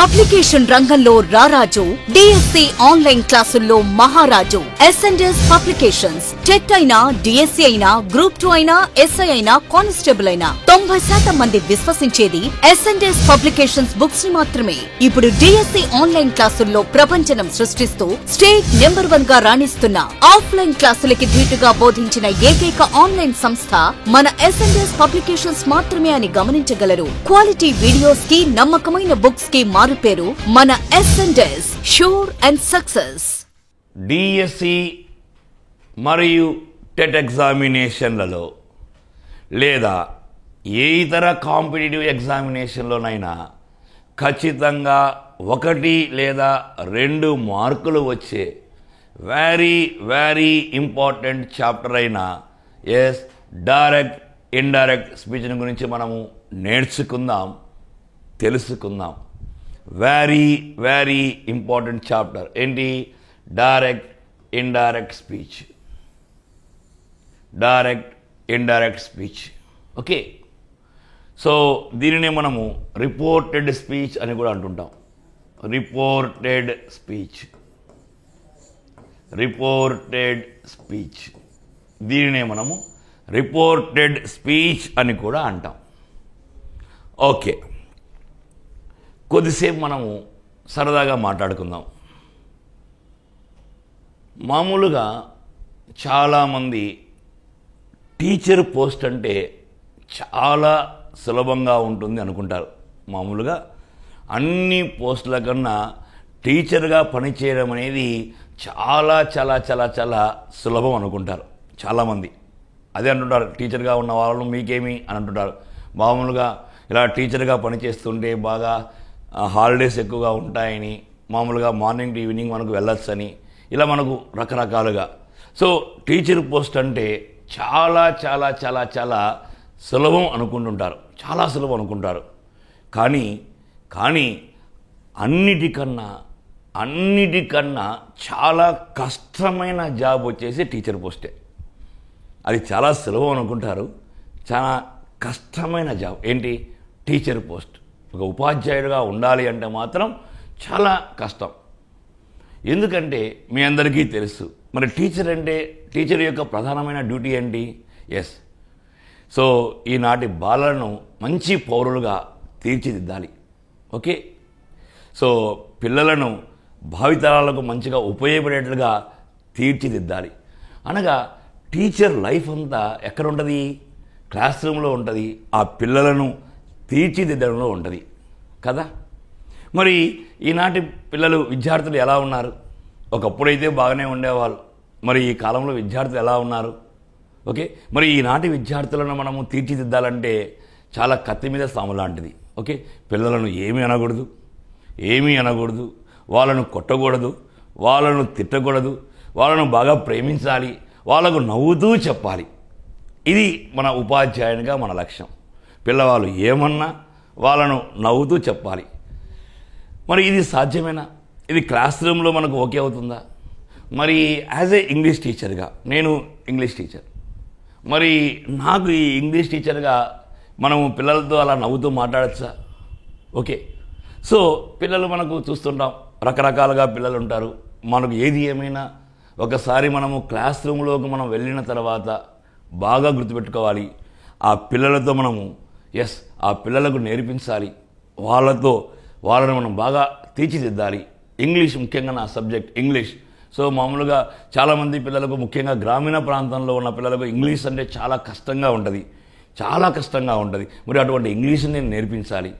Publication రంగంలో రారాజు, DSC online క్లాసుల్లో మహారాజు. S and S publications. టెట్ అయినా, డిఎస్సి అయినా, గ్రూప్ 2 అయినా, ఎస్ఐ అయినా, కానిస్టేబుల్ అయినా 90% మంది విశ్వసించేది ఎస్ఎండ్ఎస్ పబ్లికేషన్స్ బుక్స్ ని మాత్రమే. ఇప్పుడు డిఎస్సి ఆన్లైన్ క్లాసుల్లో ప్రపంచనం సృష్టిస్తూ స్టేట్ నెంబర్ 1 గా రాణిస్తున్న, ఆఫ్లైన్ క్లాసులకి ధీటుగా బోధించిన ఏకైక ఆన్లైన్ సంస్థ మన ఎస్ఎండ్ఎస్ పబ్లికేషన్స్ మాత్రమే అని గమనించగలరు. క్వాలిటీ వీడియోస్ కి, నమ్మకమైన బుక్స్ కి మారు పేరు మన S and S. Sure and success. DSC మరియు టెట్ ఎగ్జామినేషన్లలో లేదా ఏ ఇతర కాంపిటేటివ్ ఎగ్జామినేషన్లోనైనా ఖచ్చితంగా 1 లేదా 2 మార్కులు వచ్చే వెరీ ఇంపార్టెంట్ చాప్టర్ అయిన డైరెక్ట్ ఇండైరెక్ట్ స్పీచ్ని గురించి మనము నేర్చుకుందాం, తెలుసుకుందాం. వెరీ ఇంపార్టెంట్ చాప్టర్ ఏంటి? Direct indirect speech. Direct indirect speech. Okay, so దీనినే మనము రిపోర్టెడ్ స్పీచ్ అని కూడా అంటుంటాం. Reported speech. Reported speech. దీనినే మనము రిపోర్టెడ్ స్పీచ్ అని కూడా అంటాం. ఓకే, కొద్దిసేపు మనము సరదాగా మాట్లాడుకుందాం. మామూలుగా చాలామంది టీచర్ పోస్ట్ అంటే చాలా సులభంగా ఉంటుంది అనుకుంటారు. మామూలుగా అన్ని పోస్టుల కన్నా టీచర్గా పనిచేయడం అనేది చాలా చాలా చాలా చాలా సులభం అనుకుంటారు చాలామంది. అదే అంటుంటారు, టీచర్గా ఉన్న వాళ్ళు మీకేమి అని అంటుంటారు. మామూలుగా ఇలా టీచర్గా పనిచేస్తుంటే బాగా హాలిడేస్ ఎక్కువగా ఉంటాయని, మామూలుగా మార్నింగ్ టు ఈవినింగ్ మనకు వెళ్ళొచ్చని, ఇలా మనకు రకరకాలుగా. సో టీచర్ పోస్ట్ అంటే చాలా చాలా చాలా చాలా సులభం అనుకుంటుంటారు, చాలా సులభం అనుకుంటారు. కానీ అన్నిటికన్నా చాలా కష్టమైన జాబ్ వచ్చేసి టీచర్ పోస్టే. అది చాలా సులభం అనుకుంటారు, చాలా కష్టమైన జాబ్ ఏంటి? Teacher post. ఒక ఉపాధ్యాయుడిగా ఉండాలి అంటే మాత్రం చాలా కష్టం. ఎందుకంటే మీ అందరికీ తెలుసు, మరి టీచర్ యొక్క ప్రధానమైన డ్యూటీ ఏంటి? సో ఈనాటి బాలలను మంచి పౌరులుగా తీర్చిదిద్దాలి. ఓకే, సో పిల్లలను భావితరాలకు మంచిగా ఉపయోగపడేట్లుగా తీర్చిదిద్దాలి. అనగా టీచర్ లైఫ్ అంతా ఎక్కడ ఉంటుంది? క్లాస్ రూమ్లో ఉంటుంది, ఆ పిల్లలను తీర్చిదిద్దడంలో ఉంటుంది కదా. మరి ఈనాటి విద్యార్థులు ఎలా ఉన్నారు? ఒకప్పుడైతే బాగానే ఉండేవాళ్ళు, మరి ఈ కాలంలో విద్యార్థులు ఎలా ఉన్నారు? ఓకే, మరి ఈనాటి విద్యార్థులను మనము తీర్చిదిద్దాలంటే చాలా కత్తి మీద సాము లాంటిది. ఓకే, పిల్లలను ఏమీ అనకూడదు, వాళ్ళను కొట్టకూడదు, వాళ్ళను తిట్టకూడదు, వాళ్ళను బాగా ప్రేమించాలి, వాళ్ళకు నవ్వుతూ చెప్పాలి. ఇది మన ఉపాధ్యాయునిగా మన లక్ష్యం. పిల్లవాళ్ళు ఏమన్నా వాళ్ళను నవ్వుతూ చెప్పాలి. మరి ఇది సాధ్యమేనా? ఇది క్లాస్ రూమ్లో మనకు ఓకే అవుతుందా? మరి యాజ్ ఏ ఇంగ్లీష్ టీచర్గా, నేను ఇంగ్లీష్ టీచర్, మరి నాకు ఈ ఇంగ్లీష్ టీచర్గా మనము పిల్లలతో అలా నవ్వుతూ మాట్లాడచ్చా? ఓకే, సో పిల్లలు మనకు చూస్తుంటాం, రకరకాలుగా పిల్లలు ఉంటారు. మనకు ఏది ఏమైనా ఒకసారి మనము క్లాస్ రూమ్లోకి మనం వెళ్ళిన తర్వాత బాగా గుర్తుపెట్టుకోవాలి. ఆ పిల్లలతో మనము ఆ పిల్లలకు నేర్పించాలి, వాళ్ళను మనం బాగా తీర్చిదిద్దాలి. ఇంగ్లీష్, ముఖ్యంగా నా సబ్జెక్ట్ ఇంగ్లీష్. సో మామూలుగా చాలామంది పిల్లలకు, ముఖ్యంగా గ్రామీణ ప్రాంతంలో ఉన్న పిల్లలకు ఇంగ్లీష్ అంటే చాలా కష్టంగా ఉంటుంది. మరి అటువంటి ఇంగ్లీష్ని నేను నేర్పించాలి.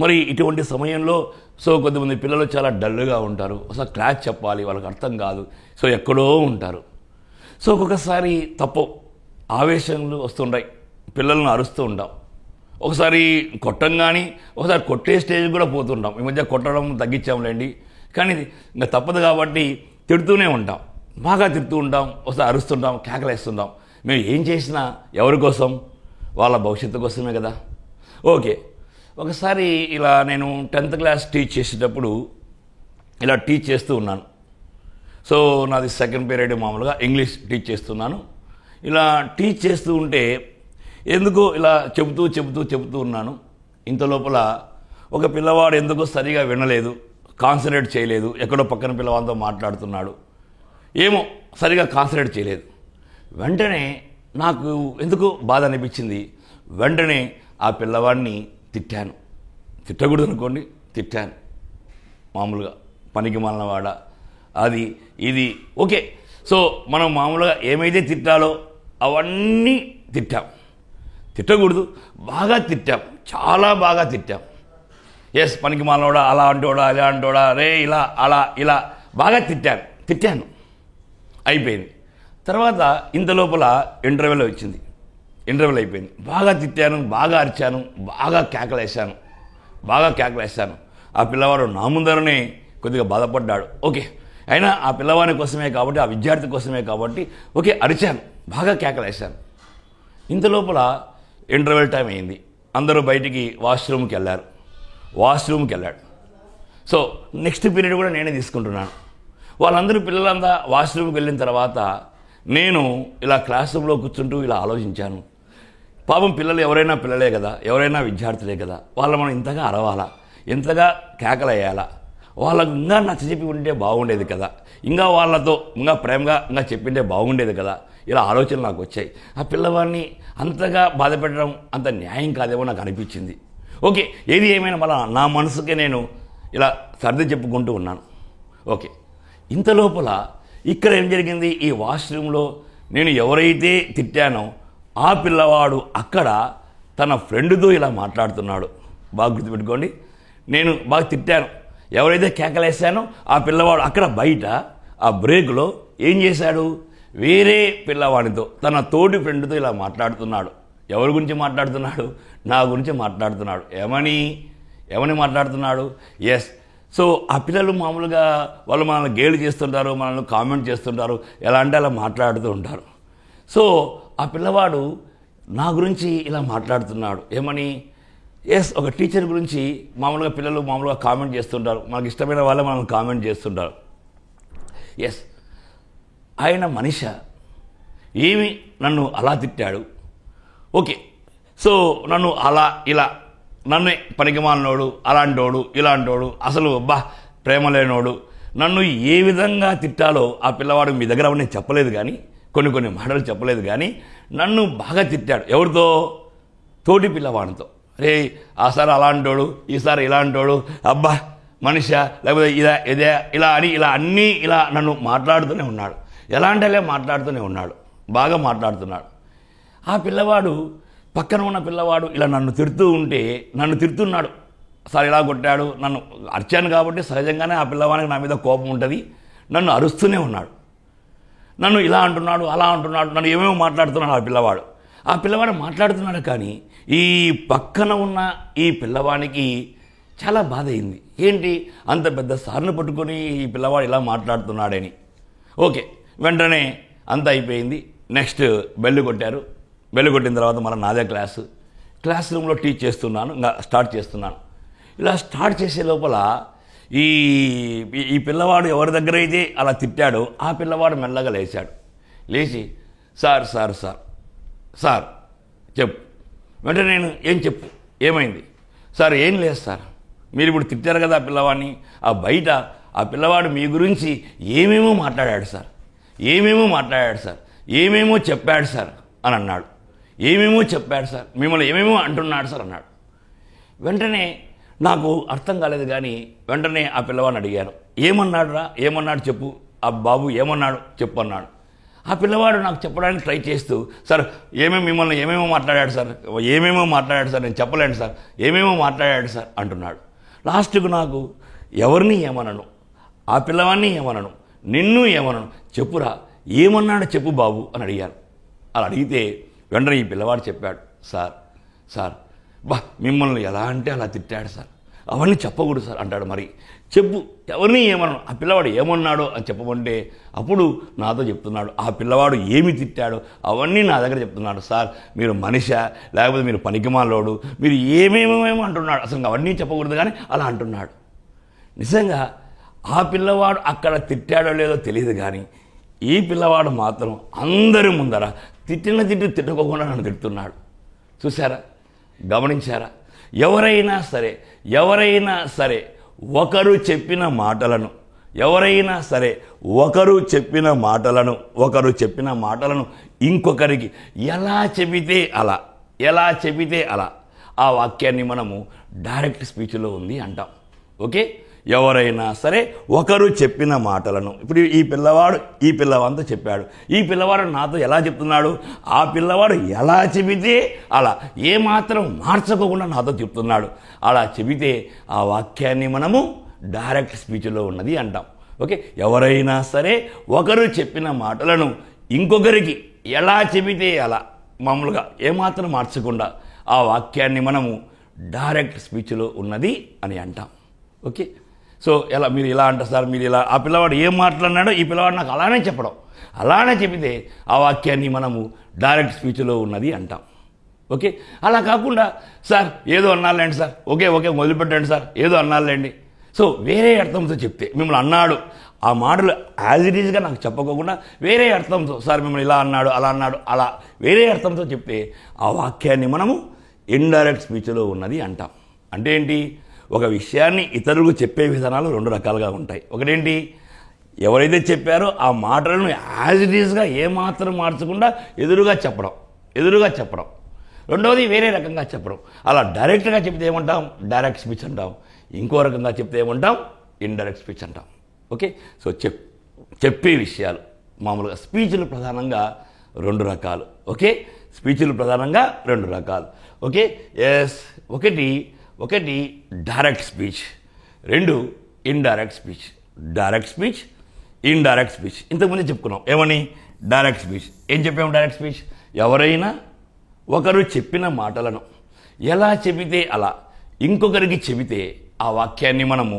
మరి ఇటువంటి సమయంలో సో కొంతమంది పిల్లలు చాలా డల్గా ఉంటారు, అసలు క్లాస్ చెప్పాలి, వాళ్ళకి అర్థం కాదు, సో ఎక్కడో ఉంటారు. సో ఒక్కొక్కసారి ఆవేశాలు వస్తుంటాయి, పిల్లలను అరుస్తూ ఉంటాం, ఒకసారి కొట్టంగాని, ఒకసారి కొట్టే స్టేజ్ కూడా పోతుంటాం. ఈ మధ్య కొట్టడం తగ్గించాంలేండి, కానీ ఇంకా తప్పదు కాబట్టి తిడుతూనే ఉంటాం, బాగా తిడుతూ ఉంటాం, ఒకసారి అరుస్తుంటాం, కేకలేస్తుంటాం. మేము ఏం చేసినా ఎవరి కోసం? వాళ్ళ భవిష్యత్తు కోసమే కదా. ఓకే, ఒకసారి ఇలా నేను 10th క్లాస్ టీచ్ చేసేటప్పుడు ఇలా టీచ్ చేస్తూ ఉన్నాను. సో నాది సెకండ్ పీరియడ్, మామూలుగా ఇంగ్లీష్ టీచ్ చేస్తున్నాను. ఇలా టీచ్ చేస్తూ ఉంటే ఎందుకో ఇలా చెబుతూ ఉన్నాను. ఇంత లోపల ఒక పిల్లవాడు ఎందుకో సరిగా వినలేదు, కాన్సన్ట్రేట్ చేయలేదు, ఎక్కడో పక్కన పిల్లవాడితో మాట్లాడుతున్నాడు, ఏమో సరిగా కాన్సన్ట్రేట్ చేయలేదు. వెంటనే నాకు ఎందుకు బాధ అనిపించింది. వెంటనే ఆ పిల్లవాడిని తిట్టాను. తిట్టకూడదు అనుకోండి, తిట్టాను మామూలుగా, పనికి మాలినవాడ అది ఇది ఓకే. సో మనం మామూలుగా ఏమైతే తిట్టాలో అవన్నీ తిట్టాం. తిట్టకూడదు, బాగా తిట్టాం, చాలా బాగా తిట్టాం. ఎస్, పనికి మాలినవాడా, అలా అంటోడా, ఇలా అంటోడా, రే ఇలా అలా ఇలా బాగా తిట్టాను. అయిపోయింది. తర్వాత ఇంత లోపల ఇంటర్వెల్ వచ్చింది. ఇంటర్వెల్ అయిపోయింది. బాగా తిట్టాను, బాగా అరిచాను, బాగా కేకలేశాను. ఆ పిల్లవాడు నా ముందరనే కొద్దిగా బాధపడ్డాడు. ఓకే, అయినా ఆ పిల్లవాడి కోసమే కాబట్టి, ఆ విద్యార్థి కోసమే కాబట్టి ఓకే అరిచాను, బాగా కేకలేశాను. ఇంత లోపల ఇంటర్వెల్ టైం అయింది. అందరూ బయటికి వాష్రూమ్కి వెళ్ళాడు. సో నెక్స్ట్ పీరియడ్ కూడా నేనే తీసుకుంటున్నాను. వాళ్ళందరూ పిల్లలంతా వాష్రూమ్కి వెళ్ళిన తర్వాత నేను ఇలా క్లాస్ రూమ్లో కూర్చుంటూ ఇలా ఆలోచించాను. పాపం పిల్లలు ఎవరైనా పిల్లలే కదా, ఎవరైనా విద్యార్థులే కదా, వాళ్ళు మనం ఇంతగా అరవాలా, ఇంతగా కేకలేయాలా, వాళ్ళకు ఇంకా నచ్చజెప్పి ఉంటే బాగుండేది కదా, ఇంకా వాళ్ళతో ఇంకా ప్రేమగా ఇంకా చెప్పింటే బాగుండేది కదా, ఇలా ఆలోచనలు నాకు వచ్చాయి. ఆ పిల్లవాడిని అంతగా బాధ పెట్టడం అంత న్యాయం కాదేమో నాకు అనిపించింది. ఓకే, ఏది ఏమైనా మళ్ళీ నా మనసుకే నేను ఇలా సర్ది చెప్పుకుంటూ ఉన్నాను. ఓకే, ఇంత లోపల ఇక్కడ ఏం జరిగింది, ఈ వాష్రూమ్లో నేను ఎవరైతే తిట్టానో ఆ పిల్లవాడు అక్కడ తన ఫ్రెండ్తో ఇలా మాట్లాడుతున్నాడు. బాగా గుర్తుపెట్టుకోండి, నేను బాగా తిట్టాను, ఎవరైతే కేకలేశానో ఆ పిల్లవాడు అక్కడ బయట ఆ బ్రేక్లో ఏం చేశాడు, వేరే పిల్లవాడితో తన తోటి ఫ్రెండ్తో ఇలా మాట్లాడుతున్నాడు. ఎవరి గురించి మాట్లాడుతున్నాడు, నా గురించి మాట్లాడుతున్నాడు. ఏమని మాట్లాడుతున్నాడు. ఎస్, సో ఆ పిల్లలు మామూలుగా వాళ్ళు మనల్ని గేలు చేస్తుంటారు, మనల్ని కామెంట్ చేస్తుంటారు, ఎలా అంటే అలా మాట్లాడుతూ ఉంటారు. సో ఆ పిల్లవాడు నా గురించి ఇలా మాట్లాడుతున్నాడు. ఏమని, ఎస్, ఒక టీచర్ గురించి మామూలుగా పిల్లలు మామూలుగా కామెంట్ చేస్తుంటారు, మనకి ఇష్టమైన వాళ్ళే మనల్ని కామెంట్ చేస్తుంటారు. ఎస్, ఆయన మనిషి ఏమి నన్ను అలా తిట్టాడు. ఓకే, సో నన్ను అలా ఇలా నన్ను పనికిమాలినోడు, అలాంటోడు, ఇలాంటోడు, అసలు ప్రేమ లేనోడు, నన్ను ఏ విధంగా తిట్టాలో ఆ పిల్లవాడు మీ దగ్గర నేను చెప్పలేదు, కానీ కొన్ని మాటలు చెప్పలేదు, కానీ నన్ను బాగా తిట్టాడు. ఎవరితో, తోటి పిల్లవాడితో. రే ఆసారి అలాంటోడు, ఈసారి ఇలాంటోడు, మనిషా, లేకపోతే ఇదే ఇలా అని ఇలా అన్నీ ఇలా నన్ను మాట్లాడుతూనే ఉన్నాడు. ఎలా అంటే అలా మాట్లాడుతూనే ఉన్నాడు, బాగా మాట్లాడుతున్నాడు. ఆ పిల్లవాడు పక్కన ఉన్న పిల్లవాడు ఇలా నన్ను తిడుతున్నాడు. సార్ ఇలా కొట్టాడు, నన్ను అరిచాను కాబట్టి సహజంగానే ఆ పిల్లవాడికి నా మీద కోపం ఉంటుంది, నన్ను అరుస్తూనే ఉన్నాడు. నన్ను ఇలా అంటున్నాడు, అలా అంటున్నాడు, నన్ను ఏమేమో మాట్లాడుతున్నాడు ఆ పిల్లవాడు మాట్లాడుతున్నాడు. కానీ ఈ పక్కన ఉన్న ఈ పిల్లవానికి చాలా బాధ అయింది. ఏంటి, అంత పెద్ద సార్ని పట్టుకొని ఈ పిల్లవాడు ఇలా మాట్లాడుతున్నాడని. ఓకే, వెంటనే అంతా అయిపోయింది. నెక్స్ట్ బెల్లు కొట్టారు. బెల్లు కొట్టిన తర్వాత మళ్ళీ నాదే క్లాస్ రూమ్లో టీచ్ చేస్తున్నాను, ఇంకా స్టార్ట్ చేస్తున్నాను. ఇలా స్టార్ట్ చేసే లోపల ఈ పిల్లవాడు ఎవరి దగ్గర అయితే అలా తిట్టాడో ఆ పిల్లవాడు మెల్లగా లేచి సార్ సార్ సార్ సార్ చెప్పు. వెంటనే నేను చెప్పు ఏమైంది సార్, ఏం లేదు సార్, మీరు ఇప్పుడు తిట్టారు కదా ఆ పిల్లవాడిని, ఆ బయట ఆ పిల్లవాడు మీ గురించి ఏమేమో మాట్లాడాడు సార్, ఏమేమో చెప్పాడు సార్ అని అన్నాడు. ఏమేమో చెప్పాడు సార్, మిమ్మల్ని ఏమేమో అంటున్నాడు సార్ అన్నాడు. వెంటనే నాకు అర్థం కాలేదు, కానీ వెంటనే ఆ పిల్లవాడిని అడిగాను, ఏమన్నాడు చెప్పు, ఆ బాబు ఏమన్నాడు చెప్పు అన్నాడు. ఆ పిల్లవాడు నాకు చెప్పడానికి ట్రై చేస్తూ, సార్ మిమ్మల్ని ఏమేమో మాట్లాడాడు సార్, నేను చెప్పలేను సార్, ఏమేమో మాట్లాడాడు సార్ అంటున్నాడు. లాస్ట్కు నాకు ఎవరిని ఏమనను, ఆ పిల్లవాడిని ఏమనను, నిన్ను ఏమనను, చెప్పురా, ఏమన్నాడు చెప్పు బాబు అని అడిగాను. అలా అడిగితే వెంటనే ఈ పిల్లవాడు చెప్పాడు, సార్ మిమ్మల్ని ఎలా అంటే అలా తిట్టాడు సార్, అవన్నీ చెప్పకూడదు సార్ అంటాడు. మరి చెప్పు, ఎవరిని ఏమన్నాడు, ఆ పిల్లవాడు ఏమన్నాడో అని చెప్పమంటే అప్పుడు నాతో చెప్తున్నాడు, ఆ పిల్లవాడు ఏమి తిట్టాడో అవన్నీ నా దగ్గర చెప్తున్నాడు. సార్ మీరు మనిషా, లేకపోతే మీరు పనికిమాలోడు, మీరు ఏమేమేమో అంటున్నాడు, అసలు అవన్నీ చెప్పకూడదు కానీ అలా అంటున్నాడు. నిజంగా ఆ పిల్లవాడు అక్కడ తిట్టాడో లేదో తెలియదు, కానీ ఈ పిల్లవాడు మాత్రం అందరి ముందర తిట్టుకోకుండా నన్ను తిడుతున్నాడు. చూసారా, గమనించారా? ఎవరైనా సరే ఒకరు చెప్పిన మాటలను ఇంకొకరికి ఎలా చెబితే అలా ఆ వాక్యాన్ని మనము డైరెక్ట్ స్పీచ్లో ఉంది అంటాం. ఓకే, ఎవరైనా సరే ఒకరు చెప్పిన మాటలను, ఇప్పుడు ఈ పిల్లవాడితో చెప్పాడు, ఈ పిల్లవాడు నాతో ఎలా చెప్తున్నాడు, ఆ పిల్లవాడు ఎలా చెబితే అలా ఏమాత్రం మార్చుకోకుండా నాతో చెప్తున్నాడు, అలా చెబితే ఆ వాక్యాన్ని మనము డైరెక్ట్ స్పీచ్లో ఉన్నది అంటాం. ఓకే, ఎవరైనా సరే ఒకరు చెప్పిన మాటలను ఇంకొకరికి ఎలా చెబితే అలా మామూలుగా ఏమాత్రం మార్చకుండా ఆ వాక్యాన్ని మనము డైరెక్ట్ స్పీచ్లో ఉన్నది అని అంటాం. ఓకే, సో మీరు ఇలా అంటారు సార్, మీరు ఇలా, ఆ పిల్లవాడు ఏం మాట్లాడినాడో ఈ పిల్లవాడు నాకు అలానే చెబితే ఆ వాక్యాన్ని మనము డైరెక్ట్ స్పీచ్లో ఉన్నది అంటాం. ఓకే, అలా కాకుండా సార్ ఏదో అన్నారులేండి సార్, ఓకే మొదలుపెట్టండి సార్, ఏదో అన్నారులేండి, సో వేరే అర్థంతో చెప్తే, మిమ్మల్ని అన్నాడు ఆ మాటలు యాజ్ ఇట్ ఈజ్గా నాకు చెప్పకోకుండా వేరే అర్థంతో, సార్ మిమ్మల్ని ఇలా అన్నాడు అలా వేరే అర్థంతో చెప్తే ఆ వాక్యాన్ని మనము ఇండైరెక్ట్ స్పీచ్లో ఉన్నది అంటాం. అంటే ఏంటి, ఒక విషయాన్ని ఇతరులకు చెప్పే విధానాలు రెండు రకాలుగా ఉంటాయి. ఒకటేంటి, ఎవరైతే చెప్పారో ఆ మాటలను యాజ్ ఇట్ ఈజ్గా ఏమాత్రం మార్చకుండా ఎదురుగా చెప్పడం. రెండవది వేరే రకంగా చెప్పడం. అలా డైరెక్ట్గా చెప్తే ఏమంటాం, డైరెక్ట్ స్పీచ్ అంటాం. ఇంకో రకంగా చెప్తే ఏమంటాం, ఇండైరెక్ట్ స్పీచ్ అంటాం. ఓకే, సో చెప్పే విషయాలు మామూలుగా స్పీచ్లు ప్రధానంగా రెండు రకాలు. ఓకే, స్పీచ్లు ప్రధానంగా రెండు రకాలు. ఓకే, ఎస్, ఒకటి డైరెక్ట్ స్పీచ్, రెండు ఇండైరెక్ట్ స్పీచ్. ఇండైరెక్ట్ స్పీచ్ ఇంతకుముందే చెప్పుకున్నాం. ఏమని, డైరెక్ట్ స్పీచ్. ఏం చెప్పాము డైరెక్ట్ స్పీచ్, ఎవరైనా ఒకరు చెప్పిన మాటలను ఎలా చెబితే అలా ఇంకొకరికి చెబితే ఆ వాక్యాన్ని మనము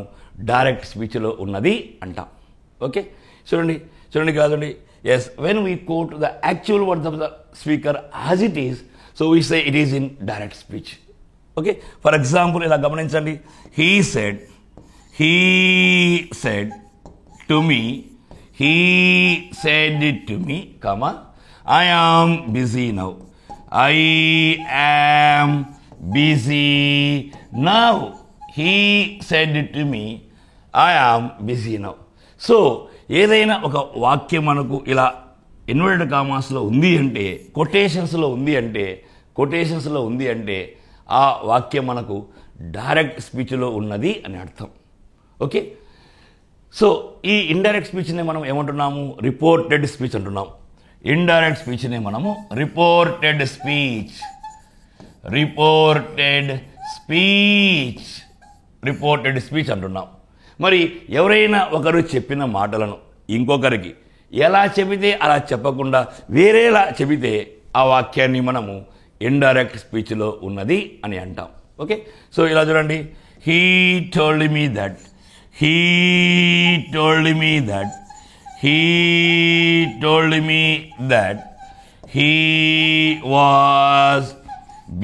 డైరెక్ట్ స్పీచ్లో ఉన్నది అంటాం. ఓకే, చూడండి కాదండి. Yes, when we quote the actual words of the speaker as it is, so we say it is in direct speech. Okay, for example ఇలా గమనించండి. He said to me, I am busy now. He said to me, I am busy now. So ఏదైనా ఒక వాక్యం మనకు ఇలా inverted కామాస్లో ఉంది అంటే, కొటేషన్స్లో ఉంది అంటే ఆ వాక్యం మనకు డైరెక్ట్ స్పీచ్లో ఉన్నది అని అర్థం. ఓకే, సో ఈ ఇండైరెక్ట్ స్పీచ్ని మనం ఏమంటున్నాము, రిపోర్టెడ్ స్పీచ్ అంటున్నాం. ఇండైరెక్ట్ స్పీచ్ని మనము రిపోర్టెడ్ స్పీచ్ అంటున్నాం. మరి ఎవరైనా ఒకరు చెప్పిన మాటలను ఇంకొకరికి ఎలా చెబితే అలా చెప్పకుండా వేరేలా చెబితే ఆ వాక్యాన్ని మనము ఇండైరెక్ట్ స్పీచ్లో ఉన్నది అని అంటాం. ఓకే, సో ఇలా చూడండి. He told me that he was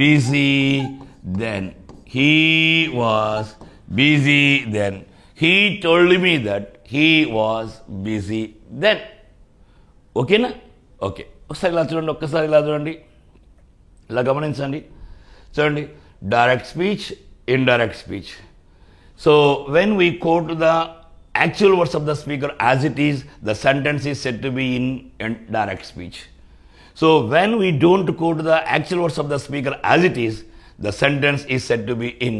busy then. He told me that he was busy then. ఓకేనా? ఓకే, ఒకసారి ఇలా చూడండి, ఇలా గమనించండి. చూడండి, direct speech, indirect speech. So when we quote the actual words of the speaker as it is, the sentence is said to be in direct speech. So when we don't quote the actual words of the speaker as it is, the sentence is said to be in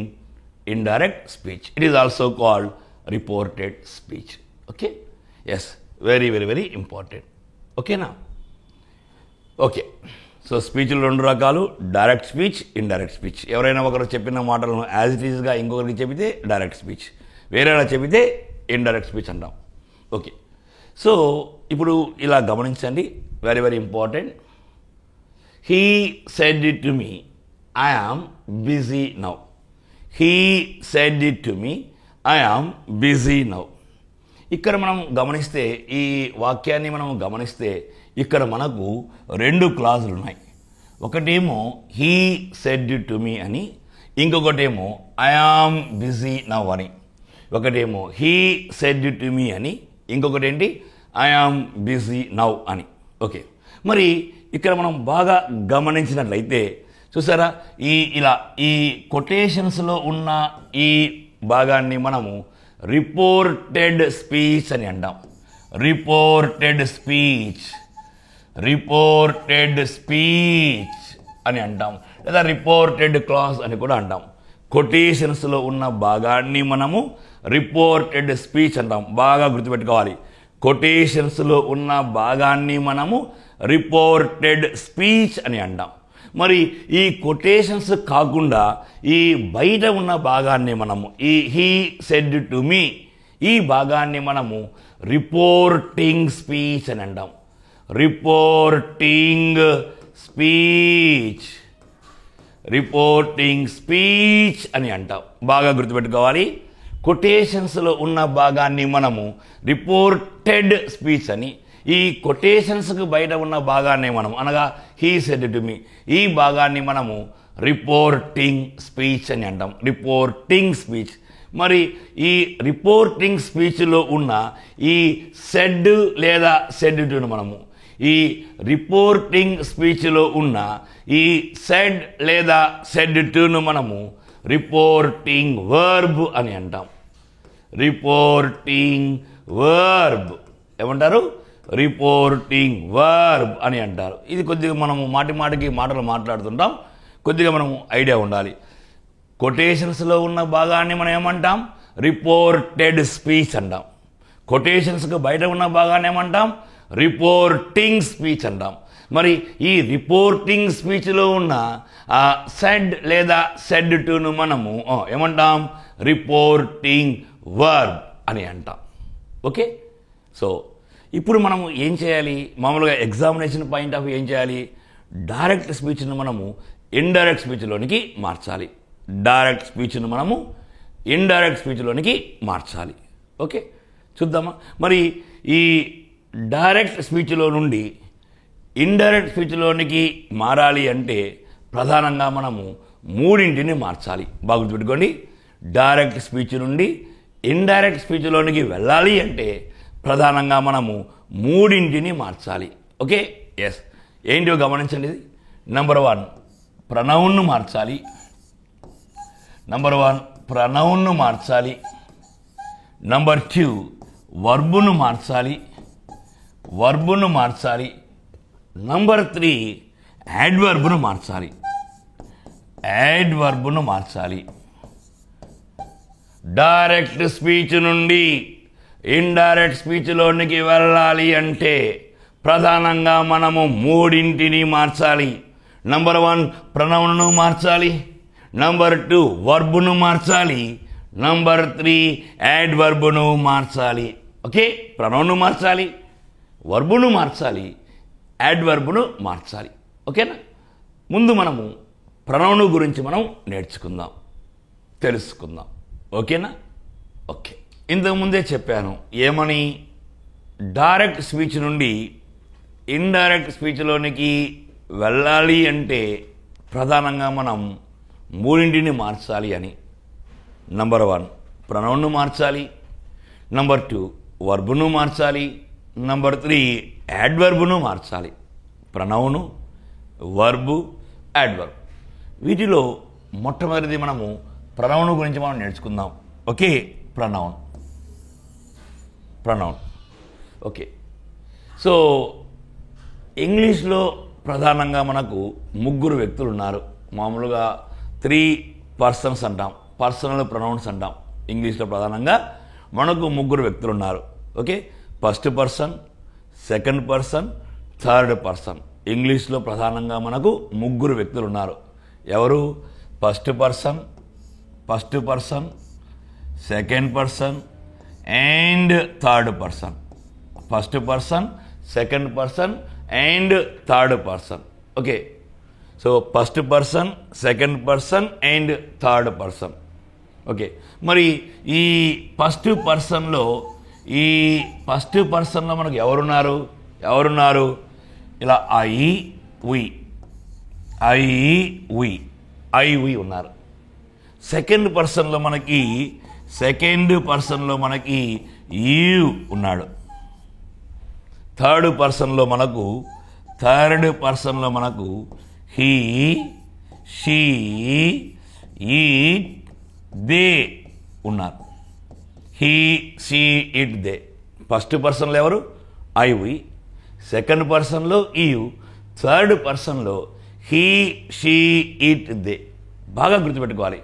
indirect speech. It is also called reported speech. Okay, yes, very important. Okay, now okay, so speech lo rendu rakalu, direct speech, indirect speech. ఎవరైనా ఒకరు చెప్పిన మాటలను as it is గా ఇంకొకరికి చెబితే direct speech, వేరేలా చెబితే indirect speech అంటాం. ఓకే, సో ఇప్పుడు ఇలా గమనించండి, very important. He said it to me, I am busy now. ఇక్కడ మనం గమనిస్తే, ఈ వాక్యాన్ని మనం గమనిస్తే ఇక్కడ మనకు రెండు క్లాజులు ఉన్నాయి. ఒకటేమో హీ సెడ్ టు మీ అని, ఇంకొకటేమో ఐ యామ్ బిజీ నౌ అని. ఒకటేమో హీ సెడ్ టు మీ అని, ఇంకొకటి ఏంటి, ఐ యామ్ బిజీ నౌ అని. ఓకే, మరి ఇక్కడ మనం బాగా గమనించినట్లయితే చూసారా, ఈ కొటేషన్స్లో ఉన్న ఈ భాగాన్ని మనము రిపోర్టెడ్ స్పీచ్ అని అంటాం. రిపోర్టెడ్ స్పీచ్ అని అంటాం, లేదా రిపోర్టెడ్ క్లాస్ అని కూడా అంటాం. కొటేషన్స్లో ఉన్న భాగాన్ని మనము రిపోర్టెడ్ స్పీచ్ అంటాం. బాగా గుర్తుపెట్టుకోవాలి, కొటేషన్స్లో ఉన్న భాగాన్ని మనము రిపోర్టెడ్ స్పీచ్ అని అంటాం. మరి ఈ కొటేషన్స్ కాకుండా ఈ బయట ఉన్న భాగాన్ని మనము ఈ హీ సెడ్ టు మీ ఈ భాగాన్ని మనము రిపోర్టింగ్ స్పీచ్ అని అంటాం. రిపోర్టింగ్ స్పీచ్ అని అంటాం. బాగా గుర్తుపెట్టుకోవాలి, కొటేషన్స్లో ఉన్న భాగాన్ని మనము రిపోర్టెడ్ స్పీచ్ అని, ఈ కొటేషన్స్కు బయట ఉన్న భాగాన్ని మనం అనగా హీ సెడ్ టు మీ ఈ భాగాన్ని మనము రిపోర్టింగ్ స్పీచ్ అని అంటాం. Reporting speech. మరి ఈ రిపోర్టింగ్ స్పీచ్లో ఉన్న ఈ సెడ్ లేదా సెడ్ టును మనము ఈ రిపోర్టింగ్ స్పీచ్లో ఉన్న ఈ సెడ్ లేదా సెడ్ టును మనము రిపోర్టింగ్ వర్బ్ అని అంటాం. రిపోర్టింగ్ వర్బ్ ఏమంటారు? రిపోర్టింగ్ వర్బ్ అని అంటారు. ఇది కొద్దిగా మనము మాటికి మాటలు మాట్లాడుతుంటాం, కొద్దిగా మనము ఐడియా ఉండాలి. కొటేషన్స్లో ఉన్న భాగాన్ని మనం ఏమంటాం? రిపోర్టెడ్ స్పీచ్ అంటాం. కొటేషన్స్కి బయట ఉన్న భాగాన్ని ఏమంటాం? రిపోర్టింగ్ స్పీచ్ అంటాం. మరి ఈ రిపోర్టింగ్ స్పీచ్లో ఉన్న సెడ్ లేదా సెడ్ టును మనము ఏమంటాం? రిపోర్టింగ్ వర్బ్ అని అంటాం. ఓకే, సో ఇప్పుడు మనము ఏం చేయాలి? మామూలుగా ఎగ్జామినేషన్ పాయింట్ ఆఫ్ ఏం చేయాలి? డైరెక్ట్ స్పీచ్ను మనము ఇండైరెక్ట్ స్పీచ్లోనికి మార్చాలి. డైరెక్ట్ స్పీచ్ను మనము ఇండైరెక్ట్ స్పీచ్లోనికి మార్చాలి. ఓకే, చూద్దామా? మరి ఈ డైరెక్ట్ స్పీచ్లో నుండి ఇండైరెక్ట్ స్పీచ్లోనికి మారాలి అంటే ప్రధానంగా మనము మూడింటిని మార్చాలి. బాగా గుర్తుపెట్టుకోండి, డైరెక్ట్ స్పీచ్ నుండి ఇండైరెక్ట్ స్పీచ్లోనికి వెళ్ళాలి అంటే ప్రధానంగా మనము మూడింటిని మార్చాలి. ఓకే, ఎస్, ఏంటో గమనించండి. ఇది నెంబర్ 1 ప్రనౌన్ను మార్చాలి. నెంబర్ 1 ప్రనౌన్ను మార్చాలి. నెంబర్ 2 వర్బును మార్చాలి. నంబర్ 3 యాడ్వర్బ్ను మార్చాలి. డైరెక్ట్ స్పీచ్ నుండి ఇండైరెక్ట్ స్పీచ్లోనికి వెళ్ళాలి అంటే ప్రధానంగా మనము మూడింటిని మార్చాలి. నంబర్ 1 ప్రనౌన్ను మార్చాలి. నంబర్ 2 వర్బును మార్చాలి. నంబర్ 3 యాడ్వర్బ్ను మార్చాలి. ఓకే, ప్రనౌన్ను మార్చాలి, వర్బును మార్చాలి, యాడ్వర్బ్ను మార్చాలి. ఓకేనా? ముందు మనము ప్రనౌన్ గురించి మనం నేర్చుకుందాం, తెలుసుకుందాం. ఓకేనా? ఓకే, ఇంతకుముందే చెప్పాను ఏమని? డైరెక్ట్ స్పీచ్ నుండి ఇండైరెక్ట్ స్పీచ్లోనికి వెళ్ళాలి అంటే ప్రధానంగా మనం మూడింటిని మార్చాలి అని. నంబర్ 1 ప్రనౌన్ను మార్చాలి. నంబర్ 2 వర్బును మార్చాలి. నంబర్ 3 యాడ్వర్బ్ను మార్చాలి. Pronoun, verb, adverb. వీటిలో మొట్టమొదటిది మనము ప్రనౌన్ గురించి మనం నేర్చుకుందాం. Okay, pronoun. ఓకే, సో ఇంగ్లీష్లో ప్రధానంగా మనకు 3 వ్యక్తులు ఉన్నారు. మామూలుగా 3 పర్సన్స్ అంటాం, పర్సనల్ ప్రొనౌన్స్ అంటాం. ఇంగ్లీష్లో ప్రధానంగా మనకు 3 వ్యక్తులు ఉన్నారు. Okay, first person, second person, third person. ఇంగ్లీష్లో ప్రధానంగా మనకు 3 వ్యక్తులు ఉన్నారు. ఎవరు? First person, second person and third person. First person, second person and third person. Okay, so first person, second person and third person. Okay, మరి ఈ first పర్సన్లో మనకు ఎవరున్నారు? ఇలా ఐ వి ఉన్నారు. సెకండ్ పర్సన్లో మనకి యూ ఉన్నాడు. థర్డ్ పర్సన్లో మనకు హీ, షీ ఈట్ దే ఉన్నారు. He she it they. First పర్సన్లో ఎవరు? I we. సెకండ్ పర్సన్లో యు. థర్డ్ పర్సన్లో హీ షీ ఇట్ దే. బాగా గుర్తుపెట్టుకోవాలి.